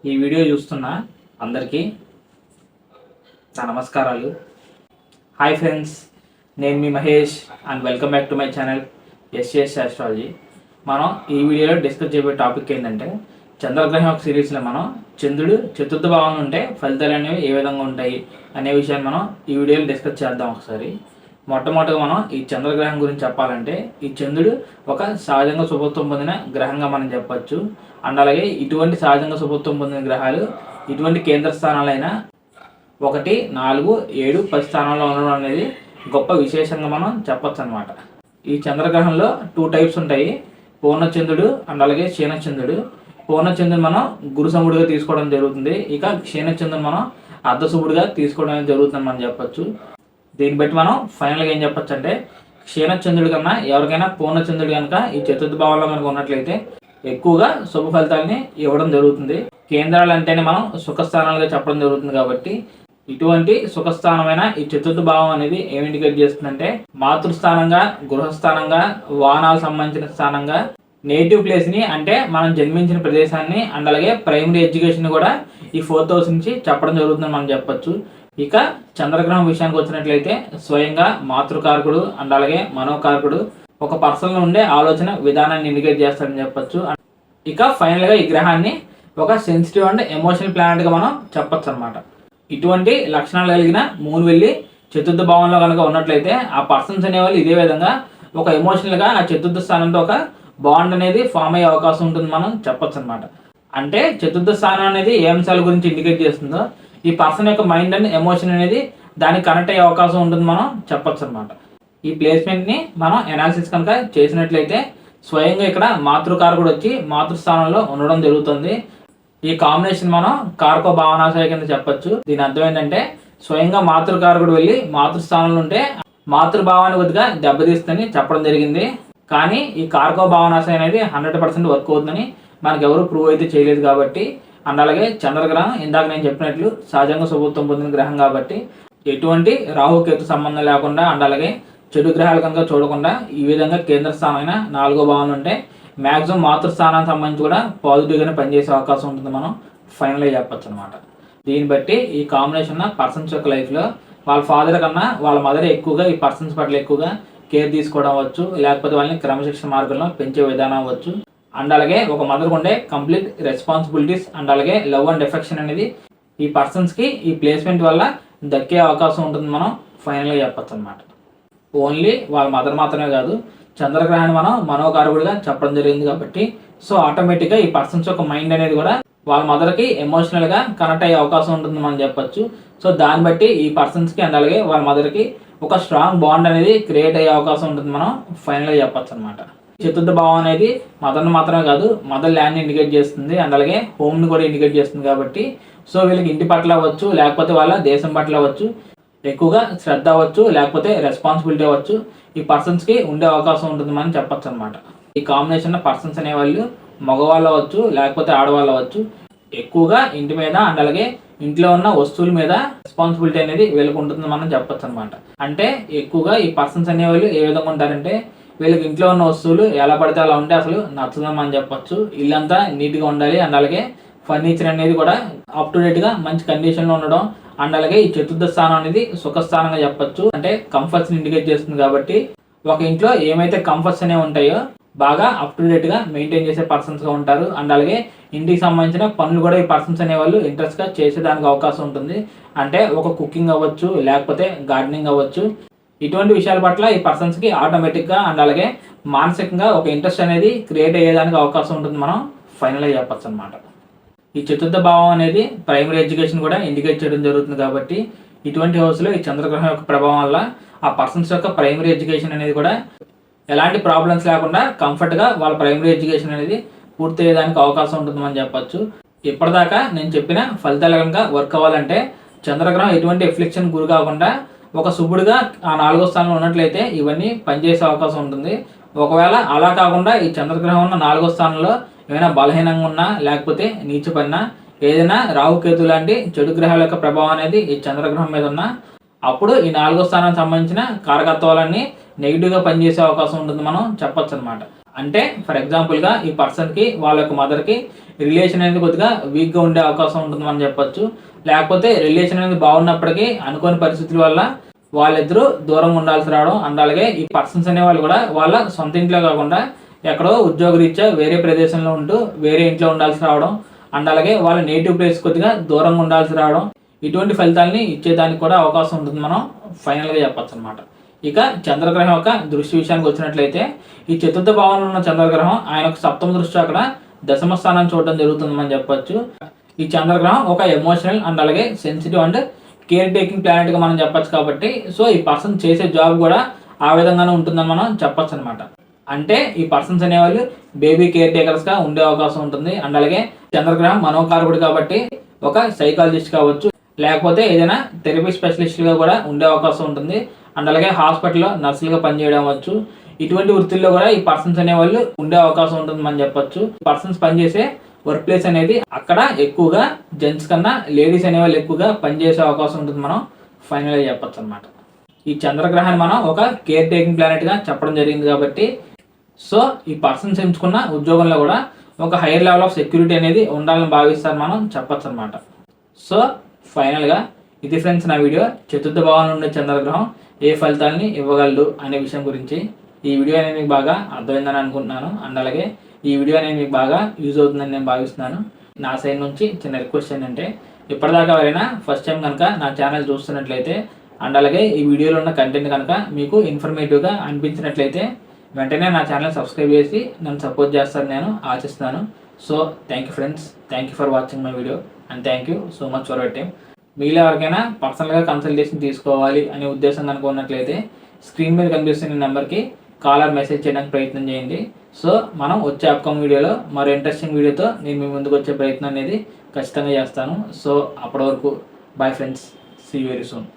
ఈ వీడియో చూస్తున్న అందరికీ నా నమస్కారాలు. హాయ్ ఫ్రెండ్స్, నేను మీ Mahesh and welcome back to my channel SS astrology. మనం ఈ వీడియోలో డిస్కస్ చేయబోయే టాపిక్ ఏంటంటే చంద్రగ్రహం యొక్క సిరీస్లో మనం చంద్రుడు చతుర్థ భావంలో ఉంటే ఫలితాలు అనేవి ఏ విధంగా ఉంటాయి అనే విషయాన్ని మనం ఈ వీడియోలో డిస్కస్ చేద్దాం. ఒకసారి మొట్టమొదటిగా మనం ఈ చంద్రగ్రహం గురించి చెప్పాలంటే ఈ చంద్రుడు ఒక సహజంగా శుభత్వం పొందిన గ్రహంగా మనం చెప్పచ్చు. అండ్ అలాగే ఇటువంటి సహజంగా శుభత్వం పొందిన గ్రహాలు ఇటువంటి కేంద్ర స్థానాలైన 1, 4, 7, 10 స్థానాల్లో ఉండడం అనేది గొప్ప విశేషంగా మనం చెప్పచ్చు అనమాట. ఈ చంద్రగ్రహంలో 2 టైప్స్ ఉంటాయి, పూర్ణచంద్రుడు అండ్ అలాగే క్షీణచంద్రుడు. పూర్ణచంద్రుడు మనం గురుసముడిగా తీసుకోవడం జరుగుతుంది, ఇక క్షీణచంద్రుడు మనం అర్ధశుభుడిగా తీసుకోవడం జరుగుతుందని మనం చెప్పచ్చు. దీన్ని బట్టి మనం ఫైనల్గా ఏం చెప్పచ్చు అంటే క్షీణచంద్రుడి కన్నా ఎవరికైనా పూర్ణచంద్రుడు కనుక ఈ చతుర్థ భావంలో కనుక ఉన్నట్లయితే ఎక్కువగా శుభ ఫలితాలని ఇవ్వడం జరుగుతుంది. కేంద్రాలు అంటేనే మనం సుఖస్థానాలుగా చెప్పడం జరుగుతుంది కాబట్టి ఇటువంటి సుఖస్థానమైన ఈ చతుర్థ భావం అనేది ఏమి ఇండికేట్ చేస్తుందంటే మాతృస్థానంగా, గృహస్థానంగా, వాహనాలకు సంబంధించిన స్థానంగా, నేటివ్ ప్లేస్ని అంటే మనం జన్మించిన ప్రదేశాన్ని అండ్ అలాగే ప్రైమరీ ఎడ్యుకేషన్ కూడా ఈ 4th హౌస్ నుంచి చెప్పడం జరుగుతుందని మనం చెప్పచ్చు. ఇక చంద్రగ్రహం విషయానికి వచ్చినట్లయితే స్వయంగా మాతృకారకుడు అండ్ అలాగే మనోకారకుడు ఒక పర్సన్లో ఉండే ఆలోచన విధానాన్ని ఇండికేట్ చేస్తాడని చెప్పచ్చు. ఇక ఫైనల్గా ఈ గ్రహాన్ని ఒక సెన్సిటివ్ అండ్ ఎమోషనల్ ప్లానెట్గా మనం చెప్పచ్చు అనమాట. ఇటువంటి లక్షణాలు కలిగిన మూన్ వెళ్ళి చతుర్థ భావంలో కనుక ఉన్నట్లయితే ఆ పర్సన్స్ అనేవాళ్ళు ఇదే విధంగా ఒక ఎమోషనల్గా ఆ చతుర్థ స్థానంతో ఒక బాండ్ అనేది ఫామ్ అయ్యే అవకాశం ఉంటుంది మనం చెప్పచ్చు అనమాట. అంటే చతుర్థ స్థానం అనేది ఏ అంశాల గురించి ఇండికేట్ చేస్తుందో ఈ పర్సన్ యొక్క మైండ్ అండ్ ఎమోషన్ అనేది దానికి కనెక్ట్ అయ్యే అవకాశం ఉంటుంది మనం చెప్పచ్చు అనమాట. ఈ ప్లేస్మెంట్ని మనం అనాలిసిస్ కనుక చేసినట్లయితే స్వయంగా ఇక్కడ మాతృకారకుడు వచ్చి మాతృస్థానంలో ఉండడం జరుగుతుంది. ఈ కాంబినేషన్ మనం కారకో భావనాశయ కింద చెప్పచ్చు. దీని అర్థం ఏంటంటే స్వయంగా మాతృకారకుడు వెళ్ళి మాతృస్థానంలో ఉంటే మాతృభావాన్ని కొద్దిగా దెబ్బతీస్తుందని చెప్పడం జరిగింది. కానీ ఈ కారకో భావనాశయం అనేది 100% వర్క్ అవుతుందని మనకు ఎవరు ప్రూవ్ అయితే చేయలేదు కాబట్టి. అండ్ అలాగే చంద్రగ్రహం ఇందాక నేను చెప్పినట్లు సహజంగా శుభత్వం పొందిన గ్రహం కాబట్టి ఎటువంటి రాహుకేతు సంబంధం లేకుండా అండ్ అలాగే చెడు గ్రహాలు కనుక చూడకుండా ఈ విధంగా కేంద్ర స్థానమైన 4వ భావంలో ఉంటే మ్యాక్సిమం మాతృస్థానానికి సంబంధించి కూడా పాజిటివ్గానే పనిచేసే అవకాశం ఉంటుంది మనం ఫైనల్గా చెప్పచ్చు అనమాట. దీన్ని బట్టి ఈ కాంబినేషన్ పర్సన్స్ యొక్క లైఫ్లో వాళ్ళ ఫాదర్ కన్నా వాళ్ళ మదర్ ఎక్కువగా ఈ పర్సన్స్ పట్ల ఎక్కువగా కేర్ తీసుకోవడం అవ్వచ్చు, లేకపోతే వాళ్ళని క్రమశిక్షణ మార్గంలో పెంచే విధానం అవ్వచ్చు. అండ్ అలాగే ఒక మదర్కి ఉండే కంప్లీట్ రెస్పాన్సిబిలిటీస్ అండ్ అలాగే లవ్ అండ్ ఎఫెక్షన్ అనేది ఈ పర్సన్స్కి ఈ ప్లేస్మెంట్ వల్ల దక్కే అవకాశం ఉంటుంది మనం ఫైనల్గా చెప్పచ్చు అనమాట. ఓన్లీ వాళ్ళ మదర్ మాత్రమే కాదు, చంద్రగ్రహాన్ని మనం మనోకారకుడిగా చెప్పడం జరిగింది కాబట్టి సో ఆటోమేటిక్గా ఈ పర్సన్స్ యొక్క మైండ్ అనేది కూడా వాళ్ళ మదర్కి ఎమోషనల్గా కనెక్ట్ అయ్యే అవకాశం ఉంటుంది మనం చెప్పచ్చు. సో దాన్ని బట్టి ఈ పర్సన్స్కి అండ్ అలాగే వాళ్ళ మదర్కి ఒక స్ట్రాంగ్ బాండ్ అనేది క్రియేట్ అయ్యే అవకాశం ఉంటుంది మనం ఫైనల్గా చెప్పచ్చు అనమాట. చతుర్థ భావం అనేది మదర్ని మాత్రమే కాదు, మదర్ ల్యాండ్ని ఇండికేట్ చేస్తుంది అండ్ అలాగే హోమ్ని కూడా ఇండికేట్ చేస్తుంది కాబట్టి సో వీళ్ళకి ఇంటి పట్ల అవ్వచ్చు, లేకపోతే వాళ్ళ దేశం పట్ల అవ్వచ్చు ఎక్కువగా శ్రద్ధ అవ్వచ్చు, లేకపోతే రెస్పాన్సిబిలిటీ అవ్వచ్చు ఈ పర్సన్స్కి ఉండే అవకాశం ఉంటుంది మనం చెప్పచ్చు అనమాట. ఈ కాంబినేషన్ పర్సన్స్ అనేవాళ్ళు మగవాళ్ళు అవ్వచ్చు, లేకపోతే ఆడవాళ్ళు అవ్వచ్చు, ఎక్కువగా ఇంటి మీద అండ్ అలాగే ఇంట్లో ఉన్న వస్తువుల మీద రెస్పాన్సిబిలిటీ అనేది వీళ్ళకి ఉంటుంది మనం చెప్పచ్చు అనమాట. అంటే ఎక్కువగా ఈ పర్సన్స్ అనేవాళ్ళు ఏ విధంగా ఉంటారంటే వీళ్ళకి ఇంట్లో ఉన్న వస్తువులు ఎలా పడితే అలా ఉంటే అసలు నచ్చదని మనం చెప్పచ్చు. ఇల్లంతా నీట్గా ఉండాలి అండ్ అలాగే ఫర్నిచర్ అనేది కూడా అప్ టు డేట్గా మంచి కండిషన్లో ఉండడం అండ్ అలాగే ఈ చతుర్థ స్థానం అనేది సుఖస్థానంగా చెప్పచ్చు. అంటే కంఫర్ట్స్ని ఇండికేట్ చేస్తుంది కాబట్టి ఒక ఇంట్లో ఏమైతే కంఫర్ట్స్ అనేవి ఉంటాయో బాగా అప్ టు డేట్గా మెయింటైన్ చేసే పర్సన్స్గా ఉంటారు. అండ్ అలాగే ఇంటికి సంబంధించిన పనులు కూడా ఈ పర్సన్స్ అనేవాళ్ళు ఇంట్రెస్ట్గా చేసేదానికి అవకాశం ఉంటుంది. అంటే ఒక కుకింగ్ అవ్వచ్చు, లేకపోతే గార్డెనింగ్ అవ్వచ్చు, ఇటువంటి విషయాల పట్ల ఈ పర్సన్స్కి ఆటోమేటిక్గా అండ్ అలాగే మానసికంగా ఒక ఇంట్రెస్ట్ అనేది క్రియేట్ అయ్యేదానికి అవకాశం ఉంటుంది మనం ఫైనల్గా చెప్పచ్చు అనమాట. ఈ చతుర్థ భావం అనేది ప్రైమరీ ఎడ్యుకేషన్ కూడా ఇండికేట్ చేయడం జరుగుతుంది కాబట్టి ఇటువంటి హౌస్లో ఈ చంద్రగ్రహం యొక్క ప్రభావం వల్ల ఆ పర్సన్స్ యొక్క ప్రైమరీ ఎడ్యుకేషన్ అనేది కూడా ఎలాంటి ప్రాబ్లమ్స్ లేకుండా కంఫర్ట్గా వాళ్ళ ప్రైమరీ ఎడ్యుకేషన్ అనేది పూర్తి అయ్యేదానికి అవకాశం ఉంటుంది మనం చెప్పచ్చు. ఇప్పటిదాకా నేను చెప్పిన ఫలితాలు కనుక వర్క్ అవ్వాలంటే చంద్రగ్రహం ఎటువంటి ఎఫ్లిక్షన్ గురి కాకుండా ఒక శుభుడుగా ఆ 4వ స్థానంలో ఉన్నట్లయితే ఇవన్నీ పనిచేసే అవకాశం ఉంటుంది. ఒకవేళ అలా కాకుండా ఈ చంద్రగ్రహం ఉన్న 4వ స్థానంలో ఏమైనా బలహీనంగా ఉన్నా, లేకపోతే నీచపడినా, ఏదైనా రాహుకేతు లాంటి చెడు గ్రహాల యొక్క ప్రభావం అనేది ఈ చంద్రగ్రహం మీద ఉన్నా అప్పుడు ఈ 4వ స్థానానికి సంబంధించిన కారకత్వాలన్నీ నెగిటివ్గా పనిచేసే అవకాశం ఉంటుంది మనం చెప్పచ్చు అనమాట. అంటే ఫర్ ఎగ్జాంపుల్గా ఈ పర్సన్కి వాళ్ళ యొక్క మదర్కి రిలేషన్ అనేది కొద్దిగా వీక్గా ఉండే అవకాశం ఉంటుందని చెప్పొచ్చు. లేకపోతే రిలేషన్ అనేది బాగున్నప్పటికీ అనుకోని పరిస్థితుల వల్ల వాళ్ళిద్దరూ దూరంగా ఉండాల్సి రావడం. అండ్ అలాగే ఈ పర్సన్స్ అనే వాళ్ళు కూడా వాళ్ళ సొంత ఇంట్లో కాకుండా ఎక్కడో ఉద్యోగరీత్యా వేరే ప్రదేశంలో ఉంటూ వేరే ఇంట్లో ఉండాల్సి రావడం. అండ్ అలాగే వాళ్ళ నేటివ్ ప్లేస్ కొద్దిగా దూరంగా ఉండాల్సి రావడం. ఇటువంటి ఫలితాలని ఇచ్చేదానికి కూడా అవకాశం ఉంటుంది, మనం ఫైనల్గా చెప్పచ్చు అనమాట. ఇక చంద్రగ్రహం యొక్క దృష్టి విషయానికి వచ్చినట్లయితే ఈ చతుర్థ భావంలో ఉన్న చంద్రగ్రహం ఆయన యొక్క సప్తమ దృష్టి అక్కడ దశమ స్థానాన్ని చూడటం జరుగుతుందని చెప్పొచ్చు. ఈ చంద్రగ్రహం ఒక ఎమోషనల్ అండ్ అలాగే సెన్సిటివ్ అండ్ కేర్ టేకింగ్ ప్లానెట్గా మనం చెప్పచ్చు. కాబట్టి సో ఈ పర్సన్ చేసే జాబ్ కూడా ఆ విధంగానే ఉంటుందని మనం చెప్పచ్చు అనమాట. అంటే ఈ పర్సన్స్ అనేవాళ్ళు బేబీ కేర్ టేకర్స్గా ఉండే అవకాశం ఉంటుంది. అండ్ అలాగే చంద్రగ్రహం మనోకారకుడు కాబట్టి ఒక సైకాలజిస్ట్ కావచ్చు, లేకపోతే ఏదైనా థెరపీ స్పెషలిస్ట్గా కూడా ఉండే అవకాశం ఉంటుంది. అండ్ అలాగే హాస్పిటల్లో నర్సులుగా పనిచేయడం అవ్వచ్చు. ఇటువంటి వృత్తుల్లో కూడా ఈ పర్సన్స్ అనేవాళ్ళు ఉండే అవకాశం ఉంటుంది అని చెప్పొచ్చు. పర్సన్స్ పనిచేసే వర్క్ ప్లేస్ అనేది అక్కడ ఎక్కువగా జెంట్స్ కన్నా లేడీస్ అనేవాళ్ళు ఎక్కువగా పనిచేసే అవకాశం ఉంటుంది, మనం ఫైనల్గా చెప్పచ్చు అనమాట. ఈ చంద్రగ్రహాన్ని మనం ఒక కేర్ టేకింగ్ ప్లానెట్గా చెప్పడం జరిగింది కాబట్టి సో ఈ పర్సన్స్ ఎంచుకున్న ఉద్యోగంలో కూడా ఒక హైయర్ లెవెల్ ఆఫ్ సెక్యూరిటీ అనేది ఉండాలని భావిస్తారు, మనం చెప్పచ్చు అనమాట. సో ఫైనల్గా ఇది ఫ్రెండ్స్ నా వీడియో. చతుర్థ భావంలో ఉండే చంద్రగ్రహం ఏ ఫలితాలని ఇవ్వగలదు అనే విషయం గురించి. ఈ వీడియో అనేది మీకు బాగా అర్థమైందని అనుకుంటున్నాను. అండ్ అలాగే ఈ వీడియో అనేది మీకు బాగా యూజ్ అవుతుందని నేను భావిస్తున్నాను. నా సైడ్ నుంచి చిన్న రిక్వెస్ట్ ఏంటంటే ఇప్పటిదాకా ఎవరైనా ఫస్ట్ టైం కనుక నా ఛానల్ చూస్తున్నట్లయితే అండ్ అలాగే ఈ వీడియోలో ఉన్న కంటెంట్ కనుక మీకు ఇన్ఫర్మేటివ్గా అనిపించినట్లయితే వెంటనే నా ఛానల్ సబ్స్క్రైబ్ చేసి నన్ను సపోర్ట్ చేస్తారని నేను ఆశిస్తున్నాను. So thank you friends, thank you for watching my video and thank you so much for your time. మీలో ఎవరికైనా పర్సనల్గా కన్సల్టేషన్ తీసుకోవాలి అనే ఉద్దేశం కనుక ఉన్నట్లయితే స్క్రీన్ మీద కనిపిస్తున్న నెంబర్కి కాల్ ఆర్ మెసేజ్ చేయడానికి ప్రయత్నం చేయండి. సో మనం వచ్చే అప్కమింగ్ వీడియోలో మరో ఇంట్రెస్టింగ్ వీడియోతో నేను మీ ముందుకు వచ్చే ప్రయత్నం అనేది ఖచ్చితంగా చేస్తాను. సో అప్పటి వరకు bye friends, see you very soon.